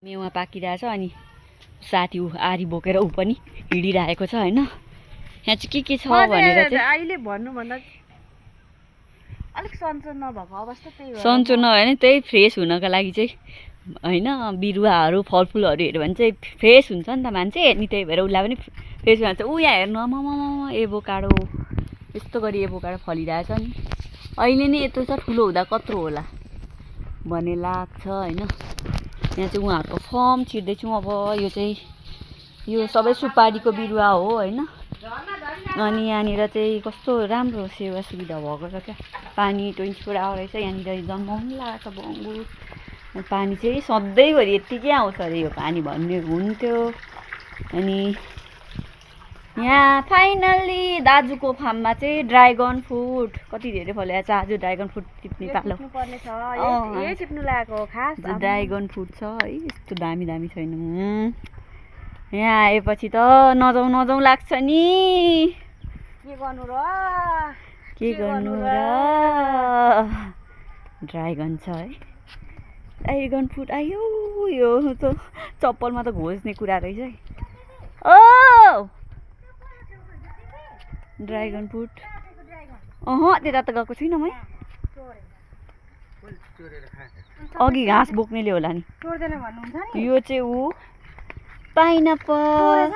मेवा पाकिरहेछ अनि साथी ऊ आरी बोकेर ऊ पनि हिँडिरहेको छ हैन। यहाँ चाहिँ के छ भनेर चाहिँ अहिले भन्नु भन्दा अलिक सन्चो नभएको अवस्था त्यही हो। सन्चो नभए नि त्यही फ्रेस हुनको लागि चाहिँ हैन बिरुवाहरू फलफुलहरू हेर्यो भने चाहिँ फ्रेस हुन्छ नि त मान्छे। अनि त्यही भएर उसलाई पनि फ्रेस भन्छ। ऊ यहाँ हेर्नु मम एभोकाडो यस्तो गरी एभोकाडो फलिरहेछ नि। अहिले नै यत्रो छ, ठुलो हुँदा कत्रो होला भन्ने लाग्छ हैन। यहाँ चाहिँ उहाँहरूको फर्म छिर्दैछौँ। अब यो चाहिँ यो सबै सुपारीको बिरुवा हो हैन। अनि यहाँनिर चाहिँ कस्तो राम्रो सेवा सुविधा भएको छ क्या। पानी 24 आवर रहेछ यहाँनिर। जन्माउनु लागेको छ बङ्गुर। पानी चाहिँ सधैँभरि यत्तिकै आउँछ अरे यो पानी भन्ने हुन्थ्यो। अनि यहाँ फाइनल्ली दाजुको फार्ममा चाहिँ ड्राइगन फ्रुट कति धेरै फलेको छ। आज ड्राइगन फ्रुट टिप्ने पालो पर्ने छ। यही टिप्नु लागेको खास ड्राइगन फ्रुट छ है। यस्तो दामी दामी छैन। यहाँ आएपछि त नजाउँ लाग्छ नि। के गर्नु र ड्राइगन छ है। ड्राइगन फ्रुट आयो। यो त चप्पलमा त घोज्ने कुरा रहेछ है। ओ ड्राइगन फ्रुट त्यता त गएको छुइनँ म। अघि घाँस बोक्नेले होला नि। यो चाहिँ ऊ पाइनाप्पल।